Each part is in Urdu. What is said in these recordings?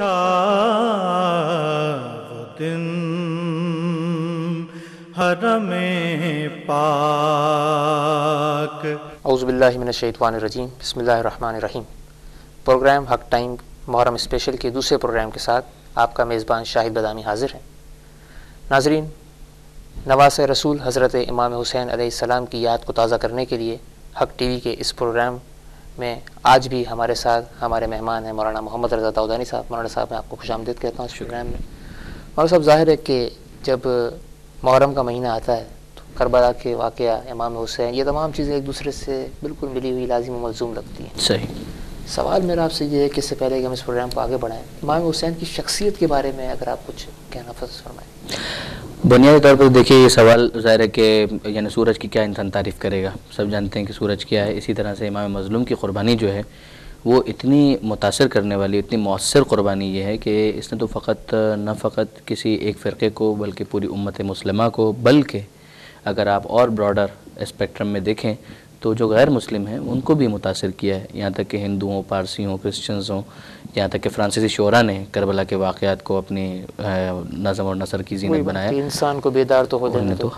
اچھا وہ دن حرم پاک. اعوذ باللہ من الشیطان الرجیم. بسم اللہ الرحمن الرحیم. پروگرام حق ٹائم محرم اسپیشل کے دوسرے پروگرام کے ساتھ آپ کا میزبان شاہد بدامی حاضر ہے. ناظرین، نواسۂ رسول حضرت امام حسین علیہ السلام کی یاد کو تازہ کرنے کے لیے حق ٹی وی کے اس پروگرام میں آج بھی ہمارے ساتھ ہمارے مہمان ہیں مولانا محمد رضا تاؤدانی صاحب. مولانا صاحب میں آپ کو خوش آمدید کہتا ہوں اس پروگرام میں. مولانا صاحب، ظاہر ہے کہ جب محرم کا مہینہ آتا ہے تو کربلا کے واقعہ، امام حسین، یہ تمام چیزیں ایک دوسرے سے بالکل ملی ہوئی لازم و ملزوم لگتی ہیں. صحیح. سوال میرا آپ سے یہ ہے کہ اس سے پہلے کہ ہم اس پروگرام کو آگے بڑھائیں، امام حسین کی شخصیت کے بارے میں اگر آپ کچھ کہنا پسند فرمائیں. بنیادی طور پر دیکھیے، یہ سوال ظاہر ہے کہ یعنی سورج کی کیا انسان تعریف کرے گا. سب جانتے ہیں کہ سورج کیا ہے. اسی طرح سے امام مظلوم کی قربانی جو ہے وہ اتنی متاثر کرنے والی، اتنی مؤثر قربانی یہ ہے کہ اس نے تو نہ فقط کسی ایک فرقے کو بلکہ پوری امت مسلمہ کو، بلکہ اگر آپ اور براڈر اسپیکٹرم میں دیکھیں تو جو غیر مسلم ہیں ان کو بھی متاثر کیا ہے. یہاں تک کہ ہندو ہوں، پارسی ہوں، کرسچنز ہوں، یہاں تک کہ فرانسیسی شعراء نے کربلا کے واقعات کو اپنی نظم اور نثر کی زینت بنایا. انسان کو بیدار تو ہو جانا تو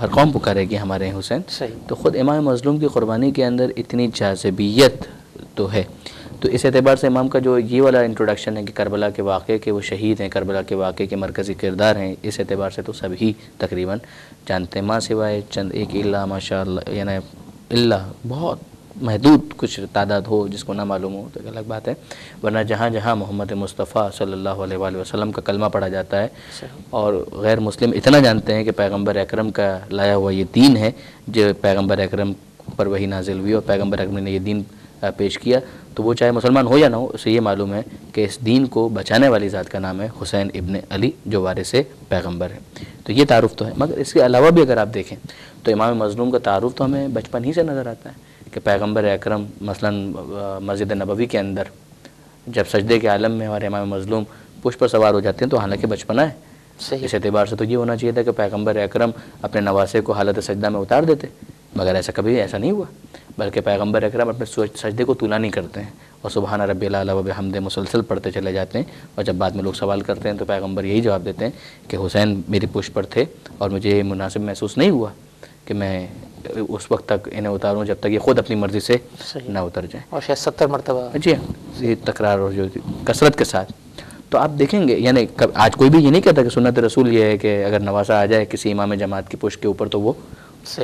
ہر قوم پکارے گی ہمارے حسین. تو خود امام مظلوم کی قربانی کے اندر اتنی جاذبیت تو ہے. تو اس اعتبار سے امام کا جو یہ والا انٹروڈکشن ہے کہ کربلا کے واقعے کے وہ شہید ہیں، کربلا کے واقعے کے مرکزی کردار ہیں، اس اعتبار سے تو سبھی تقریباً جانتے ہیں، ماں سوائے چند ایک اللہ ماشاء اللہ، یعنی اللہ بہت محدود کچھ تعداد ہو جس کو نہ معلوم ہو تو ایک الگ بات ہے. ورنہ جہاں جہاں محمد مصطفیٰ صلی اللہ علیہ وآلہ وسلم کا کلمہ پڑھا جاتا ہے اور غیر مسلم اتنا جانتے ہیں کہ پیغمبر اکرم کا لایا ہوا یہ دین ہے، جو پیغمبر اکرم پر وحی نازل ہوئی اور پیغمبر اکرم نے یہ دین پیش کیا، تو وہ چاہے مسلمان ہو یا نہ ہو اسے یہ معلوم ہے کہ اس دین کو بچانے والی ذات کا نام ہے حسین ابن علی جو وارث پیغمبر ہے. تو یہ تعارف تو ہے. مگر اس کے علاوہ بھی اگر آپ دیکھیں تو امام مظلوم کا تعارف تو ہمیں بچپن ہی سے نظر آتا ہے کہ پیغمبر اکرم مثلا مسجد نبوی کے اندر جب سجدے کے عالم میں ہمارے امام مظلوم پشت پر سوار ہو جاتے ہیں تو حالانکہ بچپنا ہے. اس اعتبار سے تو یہ ہونا چاہیے تھا کہ پیغمبر اکرم اپنے نواسے کو حالت سجدہ میں اتار دیتے، مگر کبھی ایسا نہیں ہوا، بلکہ پیغمبر اکرم اپنے سجدے کو طولانی کرتے ہیں اور سبحان ربی الاعلی و بحمدہ مسلسل پڑھتے چلے جاتے ہیں. اور جب بعد میں لوگ سوال کرتے ہیں تو پیغمبر یہی جواب دیتے ہیں کہ حسین میری پشت پر تھے اور مجھے یہ مناسب محسوس نہیں ہوا کہ میں اس وقت تک انہیں اتاروں جب تک یہ خود اپنی مرضی سے نہ اتر جائیں. اور شاید 70 مرتبہ جی ہاں، یہ تکرار اور جو کثرت کے ساتھ. تو آپ دیکھیں گے یعنی آج کوئی بھی یہ نہیں کہتا کہ سنت رسول یہ ہے کہ اگر نواسا آ جائے کسی امام جماعت کی پشت کے اوپر تو وہ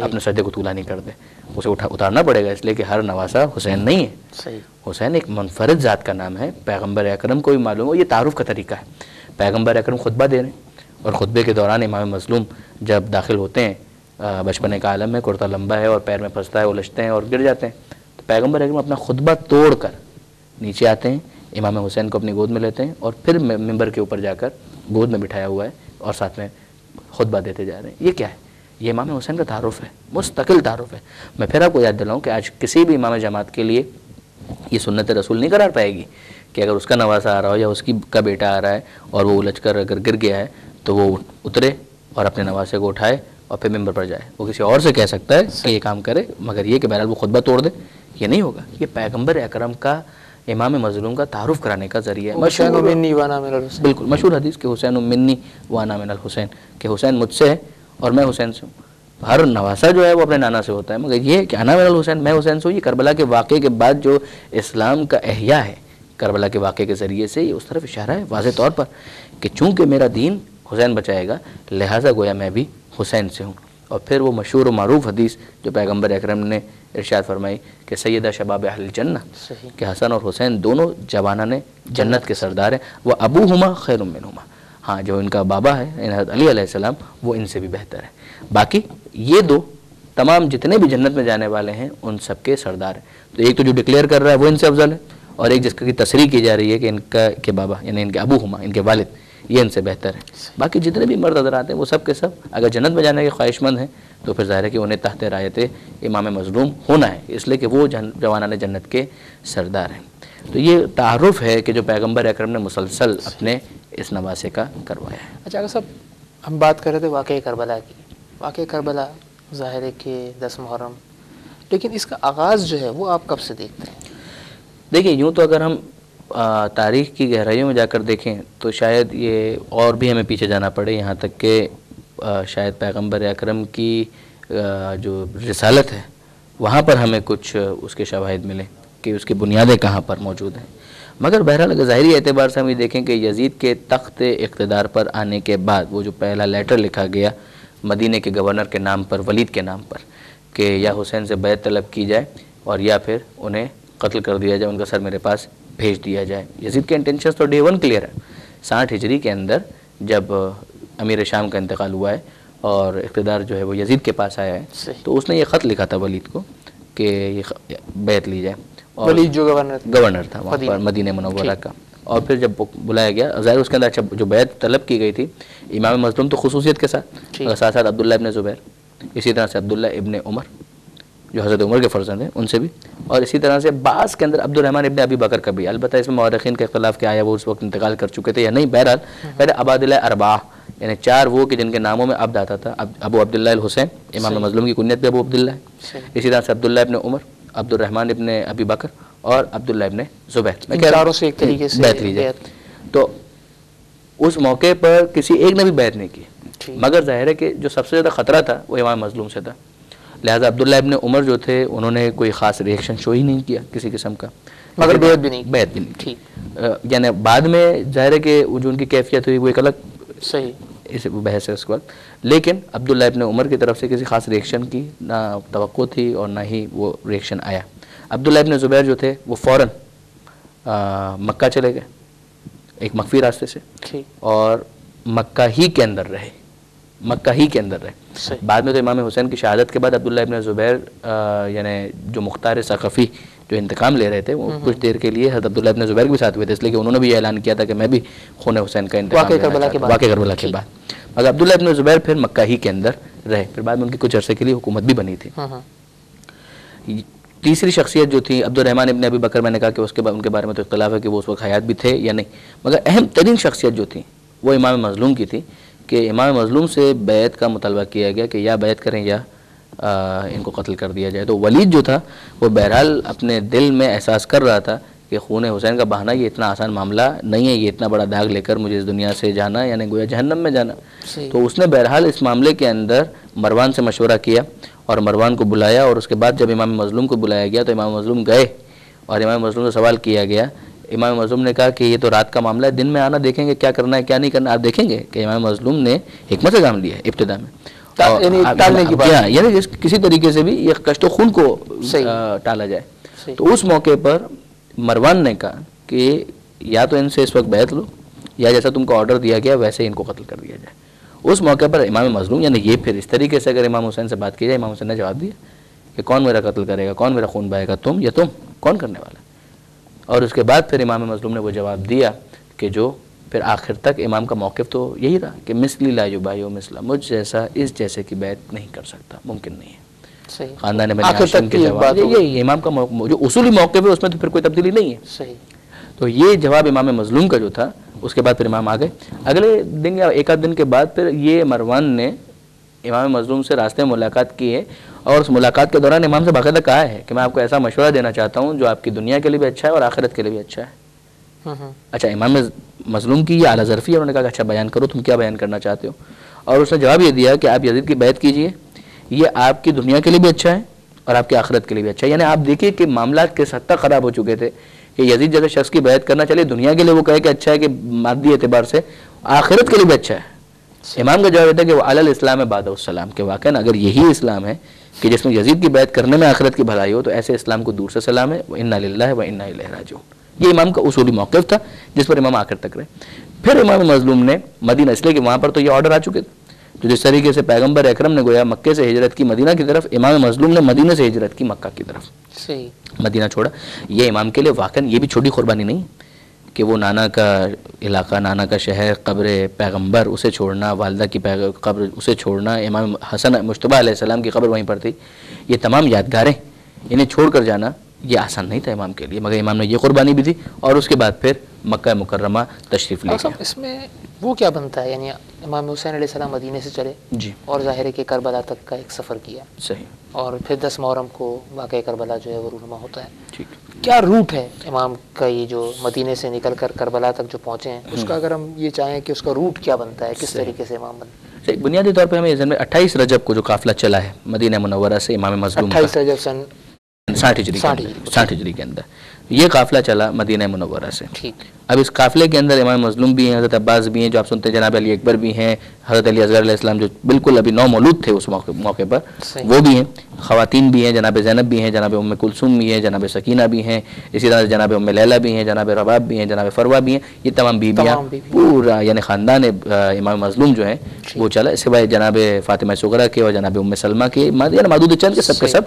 اپنے سجدے کو طولانی کر دے. اسے اتارنا پڑے گا، اس لیے کہ ہر نواسا حسین نہیں ہے. حسین ایک منفرد ذات کا نام ہے. پیغمبر اکرم کو بھی معلوم ہو، یہ تعارف کا طریقہ ہے. پیغمبر اکرم خطبہ دے رہے ہیں اور خطبے کے دوران امام مظلوم جب داخل ہوتے ہیں بچپنے کا عالم ہے، کرتا لمبا ہے اور پیر میں پھنستا ہے، الجھتے ہیں اور گر جاتے ہیں. تو پیغمبر اکرم اپنا خطبہ توڑ کر نیچے آتے ہیں، امام حسین کو اپنی گود میں لیتے ہیں اور پھر ممبر کے اوپر جا کر گود میں بٹھایا ہوا ہے اور ساتھ میں خطبہ دیتے جا رہے ہیں. یہ کیا ہے؟ یہ امام حسین کا تعارف ہے، مستقل تعارف ہے. میں پھر آپ کو یاد دلاؤں کہ آج کسی بھی امام جماعت کے لیے یہ سنت رسول نہیں قرار پائے گی کہ اگر اس کا نواسا آ رہا ہو یا اس کا بیٹا آ رہا ہے اور وہ الجھ کر اگر گر گیا ہے تو وہ اترے اور اپنے نواسے کو اٹھائے اور پھر ممبر پر جائے. وہ کسی اور سے کہہ سکتا ہے کہ یہ کام کرے، مگر یہ کہ بہرحال وہ خطبہ توڑ دے یہ نہیں ہوگا. یہ پیغمبر اکرم کا امام مظلوم کا تعارف کرانے کا ذریعہ ہے. بالکل مشہور حدیث کہ حسین منی وانا من الحسین، کہ حسین مجھ سے ہے اور میں حسین سے ہوں. ہر نواسا جو ہے وہ اپنے نانا سے ہوتا ہے، مگر یہ کہ انا من الحسین، میں حسین سے ہوں، یہ کربلا کے واقعے کے بعد جو اسلام کا احیاء ہے کربلا کے واقعے کے ذریعے سے، یہ اس طرف اشارہ ہے واضح طور پر کہ چونکہ میرا دین حسین بچائے گا لہٰذا گویا میں بھی حسین سے ہوں. اور پھر وہ مشہور و معروف حدیث جو پیغمبر اکرم نے ارشاد فرمائی کہ سیدہ شباب اہل الجنہ، کہ حسن اور حسین دونوں جوانان جنت کے سردار ہیں. وہ ابوہما خیر منہما، ہاں جو ان کا بابا ہے حضرت علی علیہ السلام وہ ان سے بھی بہتر ہے. باقی یہ دو تمام جتنے بھی جنت میں جانے والے ہیں ان سب کے سردار ہیں. تو ایک تو جو ڈکلیئر کر رہا ہے وہ ان سے افضل ہے، اور ایک جس کی تصریح کی جا رہی ہے کہ ان کا کے بابا یعنی ان کے ابوہما، ان کے والد، یہ ان سے بہتر ہے. باقی جتنے بھی مرد حضرات ہیں وہ سب کے سب اگر جنت میں جانے کے خواہش مند ہیں تو پھر ظاہر ہے کہ انہیں تحت رایت امام مظلوم ہونا ہے، اس لیے کہ وہ جوانان جنت کے سردار ہیں. تو یہ تعارف ہے کہ جو پیغمبر اکرم نے مسلسل اپنے اس نواسے کا کروایا ہے. اچھا اگر صاحب ہم بات کر رہے تھے واقعہ کربلا کی، واقعہ کربلا ظاہر ہے کہ 10 محرم، لیکن اس کا آغاز جو ہے وہ آپ کب سے دیکھتے ہیں؟ دیکھیے یوں تو اگر ہم تاریخ کی گہرائیوں میں جا کر دیکھیں تو شاید یہ اور بھی ہمیں پیچھے جانا پڑے، یہاں تک کہ شاید پیغمبر اکرم کی جو رسالت ہے وہاں پر ہمیں کچھ اس کے شواہد ملیں کہ اس کی بنیادیں کہاں پر موجود ہیں۔ مگر بہرحال اگر ظاہری اعتبار سے ہم یہ دیکھیں کہ یزید کے تخت اقتدار پر آنے کے بعد وہ جو پہلا لیٹر لکھا گیا مدینہ کے گورنر کے نام پر، ولید کے نام پر، کہ یا حسین سے بیعت طلب کی جائے اور یا پھر انہیں قتل کر دیا جائے، ان کا سر میرے پاس بھیج دیا جائے۔ یزید کے انٹینشنز تو ڈے ون کلیئر ہے۔ 60 ہجری کے اندر جب امیر شام کا انتقال ہوا ہے اور اقتدار جو ہے وہ یزید کے پاس آیا ہے تو اس نے یہ خط لکھا تھا ولید کو کہ یہ بیعت لی جائے، اور ولید جو گورنر تھا وہاں پر مدینہ منورہ کا۔ اور پھر جب بلایا گیا، ظاہر اس کے اندر اچھا جو بیعت طلب کی گئی تھی امام مظلوم تو خصوصیت کے ساتھ، اور ساتھ ساتھ عبداللہ ابن زبیر، اسی طرح سے عبداللہ ابن عمر جو حضرت عمر کے فرزند ہیں ان سے بھی، اور اسی طرح سے بعض کے اندر عبد الرحمن ابن ابی بکر کا بھی، البتہ اس میں مورخین کا اختلاف کیا آیا وہ اس وقت انتقال کر چکے تھے یا نہیں۔ بہرحال پہلے عبادلہ اربعہ یعنی 4 وہ کہ جن کے ناموں میں عبد آتا تھا، ابو عبداللہ الحسین، امام مظلوم کی کنیت بھی ابو عبداللہ ہے، اسی طرح سے عبداللہ ابن عمر، عبد الرحمن ابن ابی بکر اور عبداللہ ابن زبیر، میں چاروں سے ایک طریقے سے بیعت لی جائے۔ تو اس موقع پر کسی ایک نے بھی بیعت نہیں کی، مگر ظاہر ہے کہ جو سب سے زیادہ خطرہ تھا وہ امام مظلوم سے تھا، لہٰذا عبداللہ ابن عمر جو تھے انہوں نے کوئی خاص ریئیکشن شو ہی نہیں کیا کسی قسم کا، مگر بیعت بھی نہیں کی۔ یعنی بعد میں ظاہر ہے کہ جو ان کی کیفیت ہوئی وہ ایک الگ اس بحث ہے اس کے بعد، لیکن عبداللہ ابن عمر کی طرف سے کسی خاص ریئیکشن کی نہ توقع تھی اور نہ ہی وہ ریئیکشن آیا۔ عبداللہ ابن زبیر جو تھے وہ فوراً مکہ چلے گئے ایک مخفی راستے سے، اور مکہ ہی کے اندر رہے، مکہ ہی کے اندر رہے۔ بعد میں تو امام حسین کی شہادت کے بعد عبداللہ ابن زبیر یعنی جو مختار ثقفی جو انتقام لے رہے تھے وہ کچھ دیر کے لیے حضرت عبداللہ ابن زبیر کے بھی ساتھ ہوئے تھے، اس لیے کہ انہوں نے بھی یہ اعلان کیا تھا کہ میں بھی خون حسین کا انتقام لینا چاہتا ہوں، واقعہ کربلا کے بعد۔ مگر عبداللہ ابن زبیر پھر مکہ ہی کے اندر رہے، پھر بعد میں ان کی کچھ عرصے کے لیے حکومت بھی بنی تھی۔ تیسری شخصیت جو تھی عبد الرحمن ابن ابی بکر، میں نے کہا کہ اس کے بعد ان کے بارے میں تو اختلاف ہے کہ وہ اس وقت حیات بھی تھے یا نہیں، مگر اہم ترین شخصیت جو تھی وہ امام مظلوم کی تھی کہ امام مظلوم سے بیعت کا مطالبہ کیا گیا کہ یا بیعت کریں یا ان کو قتل کر دیا جائے۔ تو ولید جو تھا وہ بہرحال اپنے دل میں احساس کر رہا تھا کہ خون حسین کا بہانا یہ اتنا آسان معاملہ نہیں ہے، یہ اتنا بڑا داغ لے کر مجھے اس دنیا سے جانا یعنی گویا جہنم میں جانا۔ تو اس نے بہرحال اس معاملے کے اندر مروان سے مشورہ کیا اور مروان کو بلایا، اور اس کے بعد جب امام مظلوم کو بلایا گیا تو امام مظلوم گئے اور امام مظلوم سے سوال کیا گیا۔ امام مظلوم نے کہا کہ یہ تو رات کا معاملہ ہے، دن میں آنا دیکھیں گے کیا کرنا ہے کیا نہیں کرنا۔ آپ دیکھیں گے کہ امام مظلوم نے حکمت سے کام لیا ہے ابتدا میں، یعنی کسی طریقے سے بھی یہ کشت و خون کو ٹالا جائے۔ تو اس موقع پر مروان نے کہا کہ یا تو ان سے اس وقت بیعت لو یا جیسا تم کو آرڈر دیا گیا ویسے ان کو قتل کر دیا جائے۔ اس موقع پر امام مظلوم یعنی یہ پھر اس طریقے سے اگر امام حسین سے بات کی جائے، امام حسین نے جواب دیا کہ کون میرا قتل کرے گا، کون میرا خون بہائے گا، تم یا تم، کون کرنے والا ہے؟ اور اس کے بعد پھر امام مظلوم نے وہ جواب دیا کہ جو پھر آخر تک امام کا موقف تو یہی رہا کہ مثلی لا یبایع مثلا، مجھ جیسا اس جیسے کی بیعت نہیں کر سکتا، ممکن نہیں ہے۔ خاندان بنی ہاشم کے جواب یہ امام کا جو اصولی موقف ہے اس میں تو پھر کوئی تبدیلی نہیں ہے۔ تو یہ جواب امام مظلوم کا جو تھا، اس کے بعد پھر امام آ گئے۔ اگلے دن یا ایک آدھ دن کے بعد پھر یہ مروان نے امام مظلوم سے راستے میں ملاقات کی ہے، اور اس ملاقات کے دوران امام سے باقاعدہ کہا ہے کہ میں آپ کو ایسا مشورہ دینا چاہتا ہوں جو آپ کی دنیا کے لیے بھی اچھا ہے اور آخرت کے لیے بھی اچھا ہے۔ اچھا، امام مظلوم کی یہ اعلیٰ ظرفی ہے، انہوں نے کہا کہ اچھا بیان کرو، تم کیا بیان کرنا چاہتے ہو؟ اور اس نے جواب یہ دیا کہ آپ یزید کی بیعت کیجئے، یہ آپ کی دنیا کے لیے بھی اچھا ہے اور آپ کی آخرت کے لیے بھی اچھا ہے۔ یعنی آپ دیکھیے کہ معاملات کے حد تک خراب ہو چکے تھے کہ یزید جیسے شخص کی بیعت کرنا چلے دنیا کے لیے وہ کہے کہ اچھا ہے کہ مادی اعتبار سے آخرت کے لیے بھی اچھا ہے۔ امام کا جواب یہ تھا کہ وہ علی الاسلام بعد السلام، کہ واقعاً اگر یہی اسلام ہے کہ جس میں یزید کی بیعت کرنے میں آخرت کی بھلائی ہو تو ایسے اسلام کو دور سے سلام ہے، وَإِنَّا لِلَّهِ وَإِنَّا إِلَيْهِ رَاجِعُونَ۔ یہ امام کا اصولی موقف تھا جس پر امام آخر تک رہے۔ پھر امام مظلوم نے مدینہ، اس لیے کہ وہاں پر تو یہ آرڈر آ چکے تھے، تو جس طریقے سے پیغمبر اکرم نے گویا مکے سے ہجرت کی مدینہ کی طرف، امام مظلوم نے مدینہ سے ہجرت کی مکہ کی طرف، مدینہ چھوڑا۔ یہ امام کے لیے واقعاً یہ بھی چھوٹی قربانی نہیں کہ وہ نانا کا علاقہ، نانا کا شہر، قبر پیغمبر اسے چھوڑنا، والدہ کی قبر اسے چھوڑنا، امام حسن مجتبیٰ علیہ السلام کی قبر وہیں پر تھی، یہ تمام یادگاریں انہیں چھوڑ کر جانا یہ آسان نہیں تھا امام کے لیے، مگر امام نے یہ قربانی بھی دی اور اس کے بعد پھر مکہ مکرمہ تشریف لے گئے۔ اس میں وہ کیا بنتا ہے، یعنی امام حسین علیہ السلام مدینے سے چلے جی اور ظاہر ہے کہ کربلا تک کا ایک سفر کیا، صحیح، اور پھر 10 محرم کو واقعہ کربلا جو ہے وہ رونما ہوتا ہے۔ ٹھیک، کیا روٹ ہے امام کا، یہ جو مدینے سے نکل کر کربلا تک جو پہنچے ہیں، اس کا اگر ہم یہ چاہیں کہ اس کا روٹ کیا بنتا ہے، کس طریقے سے امام بنتا ہے؟ بنیادی طور پہ ہمیں ذہن میں 28 رجب کو جو قافلہ چلا ہے مدینہ منورہ سے امام مظلوم کا، 28 رجب سن 60 ہجری کے اندر یہ قافلہ چلا مدینہ منورہ سے۔ ٹھیک، اب اس قافلے کے اندر امام مظلوم بھی ہیں، حضرت عباس بھی ہیں جو آپ سنتے ہیں، جناب علی اکبر بھی ہیں، حضرت علی اصغر علیہ السلام جو بالکل ابھی نو مولود تھے اس موقع پر، صحیح، وہ بھی ہیں، خواتین بھی ہیں، جناب زینب بھی ہیں، جناب ام کلثوم بھی ہیں، جناب سکینہ بھی ہیں، اسی طرح سے جناب ام لیلہ بھی ہیں، جناب رباب بھی ہیں، جناب فروا بھی ہیں، یہ تمام بیویاں پورا یعنی خاندان امام مظلوم جو ہیں وہ چلا۔ اس کے بعد جناب فاطمہ صغرا کے اور جناب ام سلمہ کے یعنی معدود چند کے سب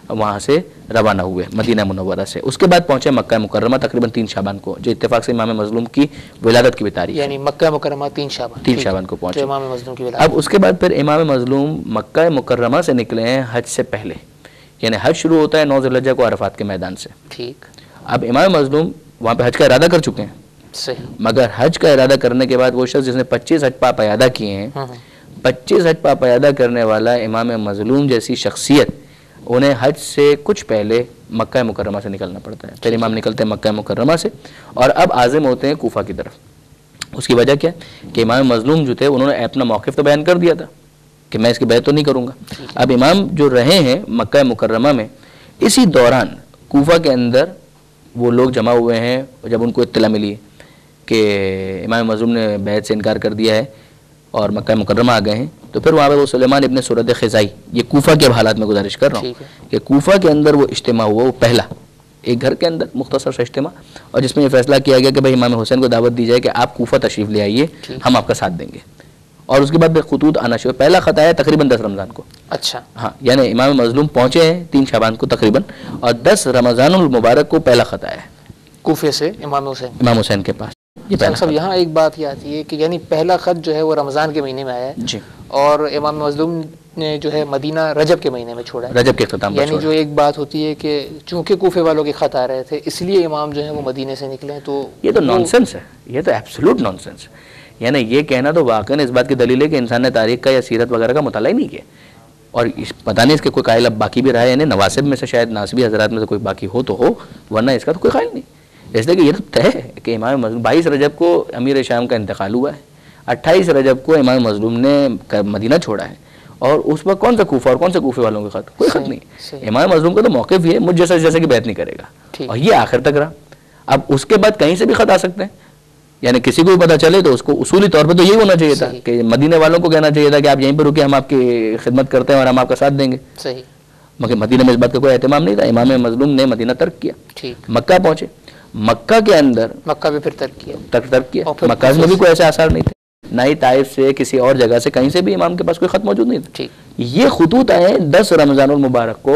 وہاں سے روانہ ہوئے مدینہ منورہ سے۔ اس کے بعد پہنچے مکہ مکرمہ تقریباً 3 شعبان کو، جو اتفاق سے امام مظلوم کی ولادت کی بھی تاریخ ہے، یعنی مکہ مکرمہ 3 شعبان کو پہنچے جو امام مظلوم کی ولادت۔ اب اس کے بعد پھر امام مظلوم مکہ مکرمہ سے نکلے ہیں حج سے پہلے، یعنی حج شروع ہوتا ہے 9 ذی الحجہ کو عرفات کے میدان سے۔ ٹھیک، اب امام مظلوم وہاں پہ حج کا ارادہ کر چکے ہیں، صحیح، مگر حج کا ارادہ کرنے کے بعد وہ شخص جس نے 25 حج پاپ ادا کیے ہیں، 25 حج پاپ ادا کرنے والا امام مظلوم جیسی شخصیت، انہیں حج سے کچھ پہلے مکہ مکرمہ سے نکلنا پڑتا ہے۔ پھر امام نکلتے ہیں مکہ مکرمہ سے اور اب عازم ہوتے ہیں کوفہ کی طرف۔ اس کی وجہ کیا ہے کہ امام مظلوم جو تھے انہوں نے اپنا موقف تو بیان کر دیا تھا کہ میں اس کی بیعت تو نہیں کروں گا۔ اب امام جو رہے ہیں مکہ مکرمہ میں، اسی دوران کوفہ کے اندر وہ لوگ جمع ہوئے ہیں، جب ان کو اطلاع ملی کہ امام مظلوم نے بیعت سے انکار کر دیا ہے اور مکہ مکرمہ آ گئے ہیں، تو پھر وہاں پہ وہ سلیمان ابن سرد خزائی، یہ کوفہ کے حالات میں گزارش کر رہا ہوں کہ کوفہ کے اندر وہ اجتماع ہوا، وہ پہلا ایک گھر کے اندر مختصر سا اجتماع، اور جس میں یہ فیصلہ کیا گیا کہ بھائی امام حسین کو دعوت دی جائے کہ آپ کوفہ تشریف لے آئیے، ہم آپ کا ساتھ دیں گے۔ اور اس کے بعد خطوط آنا شروع، پہلا خط آیا تقریباً 10 رمضان کو۔ اچھا، ہاں، یعنی امام مظلوم پہنچے ہیں 3 شعبان کو تقریباً، اور 10 رمضان المبارک کو پہلا خط آیا ہے کوفے سے امام حسین کے پاس۔ صاحب یہاں ایک بات یہ آتی ہے کہ یعنی پہلا خط جو ہے وہ رمضان کے مہینے میں آیا ہے، جی، اور امام مظلوم نے جو ہے مدینہ رجب کے مہینے میں چھوڑا ہے، رجب کے اختتام پر یعنی جو ایک بات ہوتی ہے کہ چونکہ کوفے والوں کے خط آ رہے تھے اس لیے امام جو ہے وہ مدینے سے نکلے، تو یہ تو نانسنس ہے، یہ تو ایبسولوٹ نانسنس ہے۔ یعنی یہ کہنا تو واقعاً اس بات کی دلیل ہے کہ انسان نے تاریخ کا یا سیرت وغیرہ کا مطالعہ ہی نہیں کیا، اور پتہ نہیں اس کے کوئی قائل اب باقی بھی رہا ہے، یعنی نواسب میں سے شاید ناسبی حضرات میں سے کوئی باقی ہو تو ہو، ورنہ اس کا تو کوئی قائل نہیں۔ اس لیے کہ یہ تو طے ہے کہ امام مظلوم 22 رجب کو امیر شام کا انتقال ہوا ہے، 28 رجب کو امام مظلوم نے مدینہ چھوڑا ہے، اور اس وقت کون سا کوفہ اور کون سے کوفے والوں کے خط، کوئی خط نہیں۔ امام مظلوم کا تو موقف یہ ہے مجھ جیسے کہ بیعت نہیں کرے گا، اور یہ آخر تک رہا۔ اب اس کے بعد کہیں سے بھی خط آ سکتے ہیں، یعنی کسی کو بھی پتہ چلے تو اس کو اصولی طور پہ تو یہی ہونا چاہیے تھا کہ مدینے والوں کو کہنا چاہیے تھا کہ آپ یہیں پہ رکے، ہم آپ کی خدمت کرتے ہیں اور ہم آپ کا ساتھ دیں گے، صحیح، مگر مدینہ میں اس بات کا کوئی اہتمام نہیں تھا۔ امام مظلوم نے مدینہ ترک کیا، مکہ پہنچے، مکہ کے اندر مکہ بھی پھر ترک کیا، مکہ میں بھی کوئی ایسے آثار نہیں تھے، نہ ہی طائف سے کسی اور جگہ سے کہیں سے بھی امام کے پاس کوئی خط موجود نہیں تھا۔ یہ خطوط آئے 10 رمضان المبارک کو،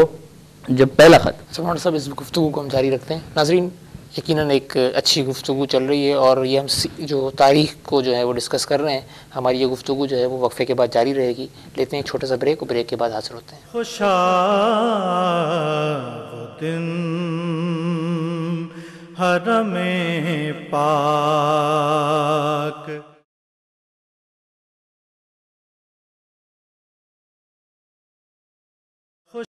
جب پہلا خط۔ سبحان صاحب، اس گفتگو کو ہم جاری رکھتے ہیں۔ ناظرین، یقیناً ایک اچھی گفتگو چل رہی ہے، اور یہ ہم جو تاریخ کو جو ہے وہ ڈسکس کر رہے ہیں، ہماری یہ گفتگو جو ہے وہ وقفے کے بعد جاری رہے گی۔ لیتے ہیں ایک چھوٹا سا بریک، اور بریک کے بعد حاضر ہوتے ہیں۔ خوشا وہ دن حرم پاک